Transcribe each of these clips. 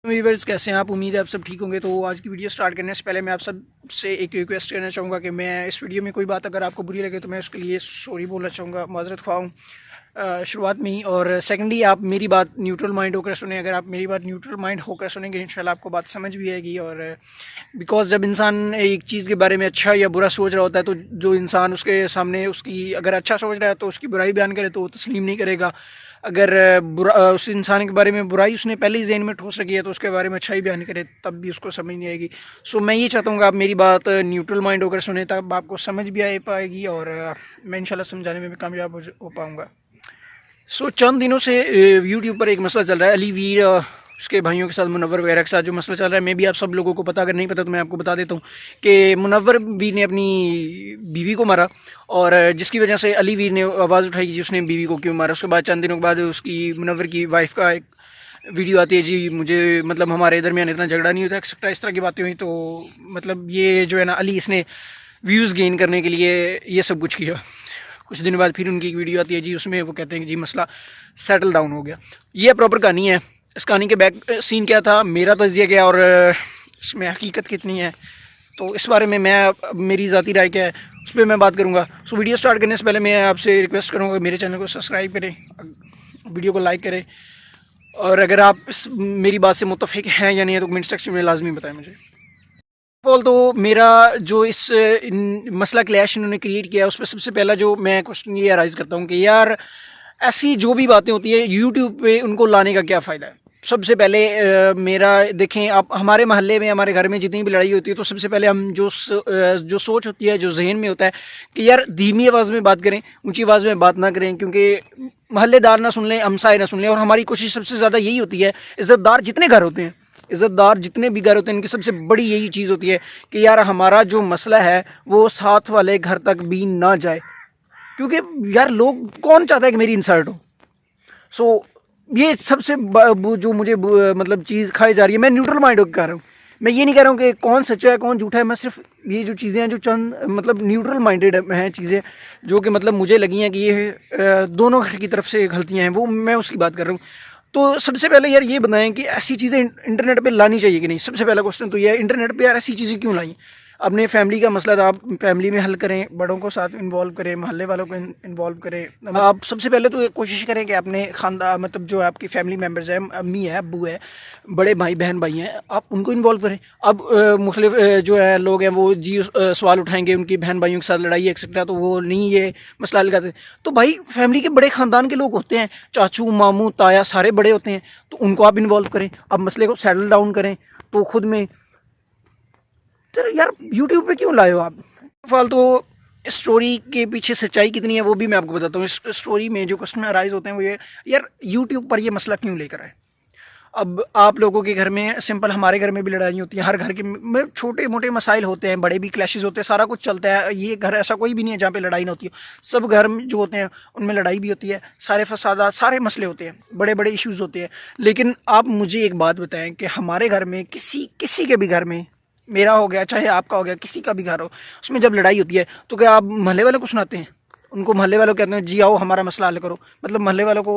Viewers कैसे हैं आप? उम्मीद है आप सब ठीक होंगे। तो आज की वीडियो स्टार्ट करने से पहले मैं आप सब से एक रिक्वेस्ट करना चाहूँगा कि मैं इस वीडियो में कोई बात अगर आपको बुरी लगे तो मैं उसके लिए सॉरी बोलना चाहूँगा, माजरत ख्वाह हूँ शुरुआत में ही। और सेकंडली आप मेरी बात न्यूट्रल माइंड होकर सुने। अगर आप मेरी बात न्यूट्रल माइंड होकर सुनेंगे इंशाल्लाह आपको बात समझ भी आएगी। और बिकॉज जब इंसान एक चीज़ के बारे में अच्छा या बुरा सोच रहा होता है तो जो इंसान उसके सामने उसकी अगर अच्छा सोच रहा है तो उसकी बुराई बयान करे तो वो तस्लीम नहीं करेगा। अगर उस इंसान के बारे में बुराई उसने पहले ही जहन में ठोस रखी है तो उसके बारे में अच्छाई बयान करे तब भी उसको समझ नहीं आएगी। सो मैं ये चाहता हूँ कि आप मेरी बात न्यूट्रल माइंड होकर सुने तब आपको समझ भी आ पाएगी और मैं इंशाल्लाह समझाने में भी कामयाब हो पाऊँगा। सो चंद दिनों से यूट्यूब पर एक मसला चल रहा है, अली वीर उसके भाइयों के साथ, मुनव्वर वगैरह के साथ जो मसला चल रहा है, मैं भी आप सब लोगों को पता, अगर नहीं पता तो मैं आपको बता देता हूँ कि मुनव्वर वीर ने अपनी बीवी को मारा और जिसकी वजह से अली वीर ने आवाज़ उठाई कि जी उसने बीवी को क्यों मारा। उसके बाद चंद दिनों के बाद उसकी मुनव्वर की वाइफ का एक वीडियो आती है, जी मुझे मतलब हमारे दरमियान इतना झगड़ा नहीं होता एक्सेट्रा, इस तरह की बातें हुई। तो मतलब ये जो है ना अली इसने व्यूज़ गेन करने के लिए ये सब कुछ किया। कुछ दिन बाद फिर उनकी एक वीडियो आती है, जी उसमें वो कहते हैं कि जी मसला सेटल डाउन हो गया। ये प्रॉपर कहानी है। इस कहानी के बैक सीन क्या था, मेरा तजिया क्या और इसमें हकीकत कितनी है, तो इस बारे में मैं मेरी ज़ाती राय क्या है उस पर मैं बात करूँगा। सो वीडियो स्टार्ट करने से पहले मैं आपसे रिक्वेस्ट करूँगा मेरे चैनल को सब्सक्राइब करें, वीडियो को लाइक करें और अगर आप मेरी बात से मुत्तफिक हैं या नहीं है तो कमेंट सेक्शन में लाजमी बताएं मुझे। ऑल तो मेरा जो इस मसला क्लैश इन्होंने क्रिएट किया है उस पर सबसे पहला जो मैं क्वेश्चन ये राइज़ करता हूँ कि यार ऐसी जो भी बातें होती है यूट्यूब पे उनको लाने का क्या फ़ायदा है। सबसे पहले मेरा देखें आप, हमारे मोहल्ले में हमारे घर में जितनी भी लड़ाई होती है तो सबसे पहले हम जो सोच होती है, जो जहन में होता है कि यार धीमी आवाज़ में बात करें, ऊंची आवाज़ में बात ना करें, क्योंकि मोहल्लेदार ना सुन लें, हमसाए ना सुन लें। और हमारी कोशिश सबसे ज़्यादा यही होती है, इज़्ज़तदार जितने घर होते हैं, इज़्ज़तदार जितने भी घर होते हैं, इनकी सबसे बड़ी यही चीज़ होती है कि यार हमारा जो मसला है वो साथ वाले घर तक भी ना जाए, क्योंकि यार लोग कौन चाहता है कि मेरी इंसल्ट हो। सो ये सबसे जो मुझे मतलब चीज़ खाई जा रही है, मैं न्यूट्रल माइंड होकर कह रहा हूँ। मैं ये नहीं कह रहा हूँ कि कौन सच्चा है कौन झूठा है, मैं सिर्फ ये जो चीज़ें हैं जो चंद मतलब न्यूट्रल माइंडेड हैं चीज़ें जो कि मतलब मुझे लगी हैं कि ये दोनों घर की तरफ से गलतियाँ हैं, वो मैं उसकी बात कर रहा हूँ। तो सबसे पहले यार ये बताएं कि ऐसी चीज़ें इंटरनेट पे लानी चाहिए कि नहीं। सबसे पहला क्वेश्चन तो ये है, इंटरनेट पे यार ऐसी चीज़ें क्यों लाई। अपने फैमिली का मसला था, आप फैमिली में हल करें, बड़ों को साथ इन्वॉल्व करें, मोहल्ले वालों को इन्वॉल्व करें। आप सबसे पहले तो कोशिश करें कि अपने खानदान मतलब जो आपकी फैमिली मेम्बर्स हैं, अम्मी है, अब्बू है, बड़े भाई बहन भाई हैं, आप उनको इन्वॉल्व करें। अब मुख्तलिफ जो है लोग हैं वो जी सवाल उठाएंगे उनकी बहन भाइयों के साथ लड़ाई एक्सेट्रा, तो वो नहीं ये मसला हल करते। तो भाई फैमिली के बड़े ख़ानदान के लोग होते हैं, चाचू मामू ताया सारे बड़े होते हैं, तो उनको आप इन्वॉल्व करें, अब मसले को सेटल डाउन करें। तो खुद में तो यार यूट्यूब पे क्यों लाए हो आप फालतू। स्टोरी के पीछे सच्चाई कितनी है वो भी मैं आपको बताता हूँ। इस स्टोरी में जो क्वेश्चन अराइज होते हैं वो ये, यार यूट्यूब पर ये मसला क्यों लेकर आए। अब आप लोगों के घर में सिंपल, हमारे घर में भी लड़ाई होती है, हर घर के में छोटे मोटे मसाइल होते हैं, बड़े भी क्लैशेस होते हैं, सारा कुछ चलता है। ये घर ऐसा कोई भी नहीं है जहाँ पे लड़ाई ना होती हो। सब घर में जो होते हैं उनमें लड़ाई भी होती है, सारे फसादात सारे मसले होते हैं, बड़े बड़े इश्यूज़ होते हैं। लेकिन आप मुझे एक बात बताएं कि हमारे घर में किसी के भी घर में, मेरा हो गया चाहे आपका हो गया, किसी का भी घर हो, उसमें जब लड़ाई होती है तो क्या आप मोहल्ले वालों को सुनाते हैं? उनको मोहल्ले वालों कहते हैं जी आओ हमारा मसला हल करो, मतलब मोहल्ले वालों को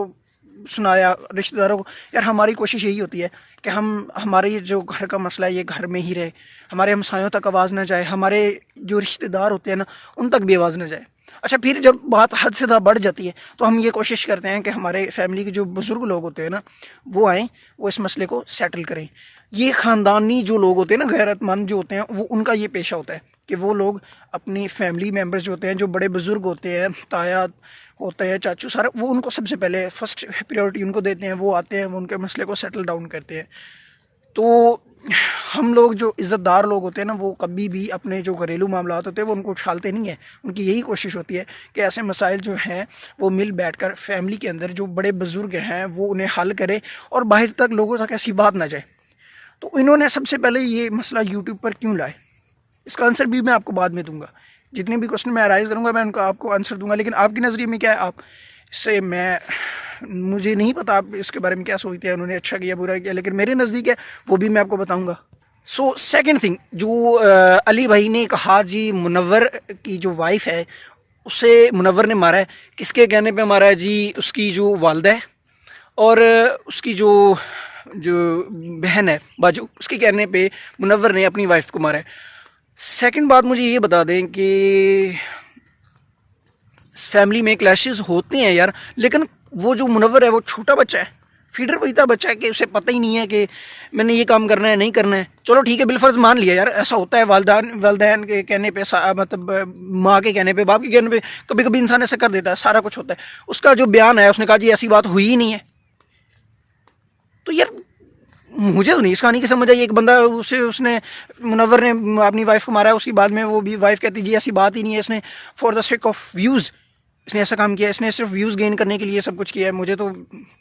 सुनाया, रिश्तेदारों को। यार हमारी कोशिश यही होती है कि हमारे जो घर का मसला है ये घर में ही रहे, हमारे हमसायों तक आवाज़ ना जाए, हमारे जो रिश्तेदार होते हैं ना उन तक भी आवाज़ ना जाए। अच्छा, फिर जब बात हद से ज़्यादा बढ़ जाती है तो हम ये कोशिश करते हैं कि हमारे फैमिली के जो बुज़ुर्ग लोग होते हैं ना वो आएँ, वो इस मसले को सेटल करें। ये ख़ानदानी जो लोग होते हैं ना, गैरतमंद जो होते हैं, वो उनका ये पेशा होता है कि वो लोग अपनी फैमिली मेम्बर्स जो होते हैं, जो बड़े बुज़ुर्ग होते हैं, ताया होते हैं, चाचू, सारा, वो उनको सबसे पहले फर्स्ट प्रायोरिटी उनको देते हैं। वो आते हैं, वो उनके मसले को सेटल डाउन करते हैं। तो हम लोग जो इज़्ज़तदार लोग होते हैं ना वो कभी भी अपने जो घरेलू मामला होते हैं वो उनको उछालते नहीं है। उनकी यही कोशिश होती है कि ऐसे मसाइल जो हैं वो मिल बैठकर फैमिली के अंदर जो बड़े बुज़ुर्ग हैं वो उन्हें हल करें और बाहर तक लोगों तक ऐसी बात ना जाए। तो इन्होंने सबसे पहले ये मसला यूट्यूब पर क्यों लाए, इसका आंसर भी मैं आपको बाद में दूंगा। जितने भी क्वेश्चन मैं राइज करूँगा मैं उनका आपको आंसर दूंगा। लेकिन आपके नज़रिए में क्या है, आप इससे मुझे नहीं पता आप इसके बारे में क्या सोचते हैं, उन्होंने अच्छा किया बुरा किया, लेकिन मेरे नज़दीक है वो भी मैं आपको बताऊँगा। सो सेकंड थिंग जो अली भाई ने कहा जी मुनव्वर की जो वाइफ है उसे मुनव्वर ने मारा है, किसके कहने पे मारा है जी, उसकी जो वालदा है और उसकी जो जो बहन है बाजू, उसके कहने पे मुनव्वर ने अपनी वाइफ को मारा है। सेकंड बात मुझे ये बता दें कि फैमिली में क्लैशेस होते हैं यार, लेकिन वो जो मुनव्वर है वो छोटा बच्चा है, फीडर पैदा बच्चा है कि उसे पता ही नहीं है कि मैंने ये काम करना है नहीं करना है। चलो ठीक है, बिलफर्ज मान लिया यार, ऐसा होता है, वालदैन के कहने पे, मतलब माँ के कहने पे, बाप के कहने पे कभी कभी इंसान ऐसा कर देता है, सारा कुछ होता है। उसका जो बयान है, उसने कहा जी ऐसी बात हुई ही नहीं है। तो यार मुझे तो नहीं इस कहानी की समझ आई। एक बंदा उसने मुनव्वर ने अपनी वाइफ को मारा है, उसके बाद में वो भी वाइफ कहती जी ऐसी बात ही नहीं है, इसने for the sake of views इसने ऐसा काम किया, इसने सिर्फ व्यूज़ गेन करने के लिए सब कुछ किया है। मुझे तो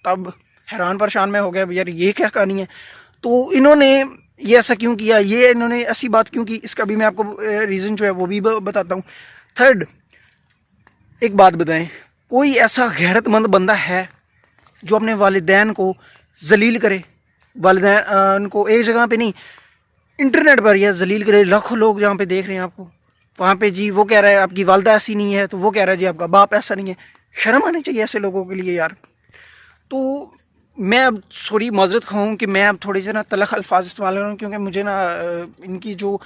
तब हैरान परेशान में हो गया यार, ये क्या कहानी है। तो इन्होंने ये ऐसा क्यों किया, ये इन्होंने ऐसी बात क्यों की, इसका भी मैं आपको रीज़न जो है वो भी बताता हूँ। थर्ड, एक बात बताएं, कोई ऐसा गैरतमंद बंदा है जो अपने वालिदैन को जलील करे, वालिदैन को एक जगह पे नहीं, इंटरनेट पर यह जलील करे। लाखों लोग जहाँ पे देख रहे हैं आपको, वहाँ पे जी वो कह रहा है आपकी वालदा ऐसी नहीं है, तो वो कह रहा है जी आपका बाप ऐसा नहीं है। शर्म आनी चाहिए ऐसे लोगों के लिए यार। तो मैं अब सॉरी माजरत खाऊँ कि मैं अब थोड़ी सी ना तलख अल्फाज इस्तेमाल कर रहा हूँ, क्योंकि मुझे ना इनकी जो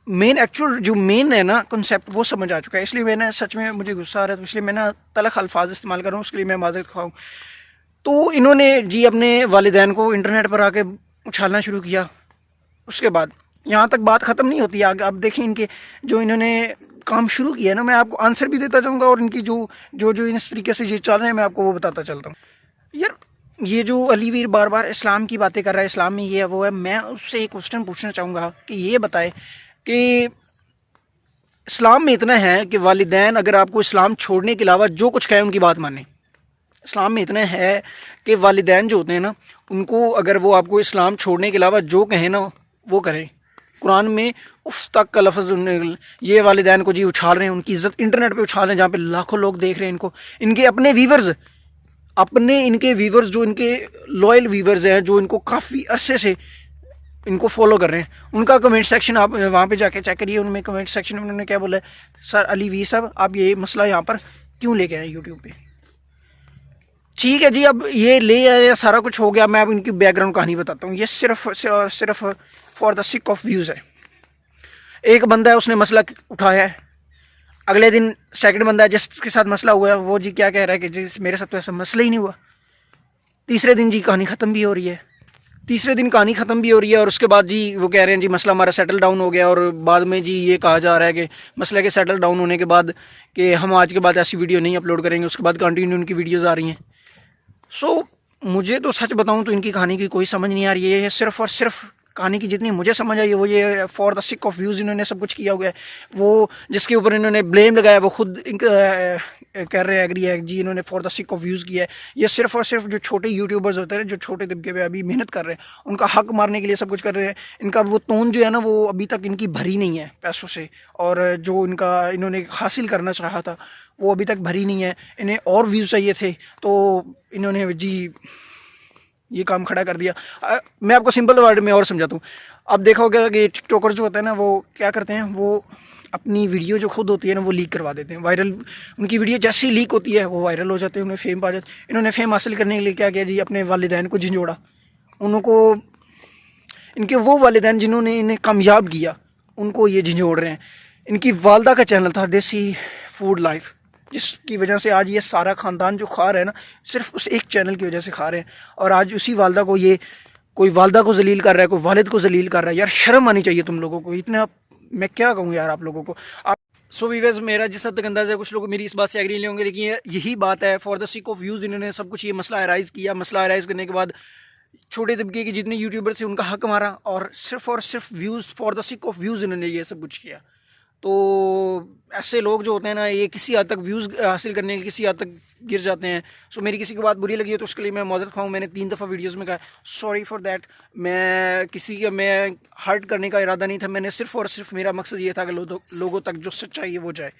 मेन एक्चुअल जो मेन है ना कॉन्सेप्ट वो समझ आ चुका है, इसलिए मैंने सच में मुझे गुस्सा आ रहा है, तो इसलिए मैं ना तलख अल्फाज इस्तेमाल कर रहा हूँ, उसके लिए मैं माजरत खाऊँ। तो इन्होंने जी अपने वालिदैन को इंटरनेट पर आके उछालना शुरू किया। उसके बाद यहाँ तक बात ख़त्म नहीं होती, आगे आप देखें इनके जो इन्होंने काम शुरू किया है ना, मैं आपको आंसर भी देता जाऊँगा और इनकी जो जो जो इस तरीके से ये चल रहे हैं मैं आपको वो बताता चलता हूँ। यार ये जो अली वीर बार बार इस्लाम की बातें कर रहा है, इस्लाम में ये है वो है, मैं उससे एक क्वेश्चन पूछना चाहूँगा कि ये बताए कि इस्लाम में इतना है कि वालिदैन अगर आपको इस्लाम छोड़ने के अलावा जो कुछ कहें उनकी बात माने। इस्लाम में इतना है कि वालिदैन जो होते हैं ना, उनको अगर वो आपको इस्लाम छोड़ने के अलावा जो कहें ना वो करें। कुरान में उफ तक का लफ्ज़, ये वालिदैन को जी उछाल रहे हैं, उनकी इज़्ज़त इंटरनेट पे उछाल रहे हैं, जहाँ पे लाखों लोग देख रहे हैं इनको, इनके अपने वीवर्स, इनके वीवर्स जो इनके लॉयल वीवर्स हैं, जो इनको काफ़ी अरसे से इनको फॉलो कर रहे हैं, उनका कमेंट सेक्शन आप वहाँ पे जाके चेक करिए। उनमें कमेंट सेक्शन में उन्होंने क्या बोला है, सर अली वी साहब आप ये मसला यहाँ पर क्यों लेके आए यूट्यूब पे। ठीक है जी, अब ये ले आया, सारा कुछ हो गया, मैं अब इनकी बैकग्राउंड कहानी बताता हूँ। ये सिर्फ for the sick of views है। एक बंदा है, उसने मसला उठाया है, अगले दिन सेकंड बंदा है जिसके साथ मसला हुआ है, वो जी क्या कह रहा है कि जी मेरे साथ तो ऐसा मसला ही नहीं हुआ। तीसरे दिन जी कहानी ख़त्म भी हो रही है, और उसके बाद जी वो कह रहे हैं जी मसला हमारा सेटल डाउन हो गया, और बाद में जी ये कहा जा रहा है कि मसले के सेटल डाउन होने के बाद कि हम आज के बाद ऐसी वीडियो नहीं अपलोड करेंगे, उसके बाद कंटिन्यू उनकी वीडियोज़ आ रही हैं। सो मुझे तो सच बताऊं तो इनकी कहानी की कोई समझ नहीं आ रही है। ये सिर्फ और सिर्फ कहानी की जितनी मुझे समझ आई है वो ये for the sick of views इन्होंने सब कुछ किया हुआ है। वो जिसके ऊपर इन्होंने ब्लेम लगाया वो खुद कर रहे हैं, एग्री है जी इन्होंने for the sick of views किया है। ये सिर्फ और सिर्फ जो छोटे यूट्यूबर्स होते हैं, जो छोटे तबके पे अभी मेहनत कर रहे हैं, उनका हक मारने के लिए सब कुछ कर रहे हैं। इनका वो टोन जो है ना वो अभी तक इनकी भरी नहीं है पैसों से, और जो इनका इन्होंने हासिल करना चाहा था वो अभी तक भरी नहीं है। इन्हें और व्यूज़ चाहिए थे तो इन्होंने जी ये काम खड़ा कर दिया। मैं आपको सिंपल वर्ड में और समझाता हूँ। अब देखा होगा कि टिकटॉकर जो होता है ना वो क्या करते हैं, वो अपनी वीडियो जो खुद होती है ना वो लीक करवा देते हैं, वायरल। उनकी वीडियो जैसी लीक होती है वो वायरल हो जाते हैं, उन्हें फेम पा जाते हैं। इन्होंने फेम हासिल करने के लिए क्या किया जी, अपने वालिदैन को झंझोड़ा। उनको इनके वो वालिदैन जिन्होंने इन्हें कामयाब किया उनको ये झंझोड़ रहे हैं। इनकी वालदा का चैनल था देसी फूड लाइफ, जिसकी वजह से आज ये सारा ख़ानदान जो खा रहा है ना सिर्फ उस एक चैनल की वजह से खा रहे हैं। और आज उसी वालदा को ये कोई वालदा को जलील कर रहा है, कोई वालिद को जलील कर रहा है। यार शर्म आनी चाहिए तुम लोगों को, इतना मैं क्या कहूँ यार आप लोगों को। आप सो वीवर्स, मेरा जिस हद तक अंदाज़ा है कुछ लोग मेरी इस बात से एग्री नहीं होंगे, लेकिन यही बात है, for the sick of views इन्होंने सब कुछ ये मसला अराइज़ किया। मसला अराइज़ करने के बाद छोटे तबके के जितने यूट्यूबर थे उनका हक मारा, और सिर्फ views, for the sick of views इन्होंने ये सब कुछ किया। तो ऐसे लोग जो होते हैं ना ये किसी हद तक व्यूज़ हासिल करने के लिए किसी हद तक गिर जाते हैं। सो मेरी किसी की बात बुरी लगी है तो उसके लिए मैं मदद खाऊँ। मैंने 3 दफ़ा वीडियोस में कहा सॉरी फॉर दैट। मैं किसी का मैं हर्ट करने का इरादा नहीं था, मैंने सिर्फ और सिर्फ मेरा मकसद ये था कि लोगों तक जो सच्चाई है वो जाए।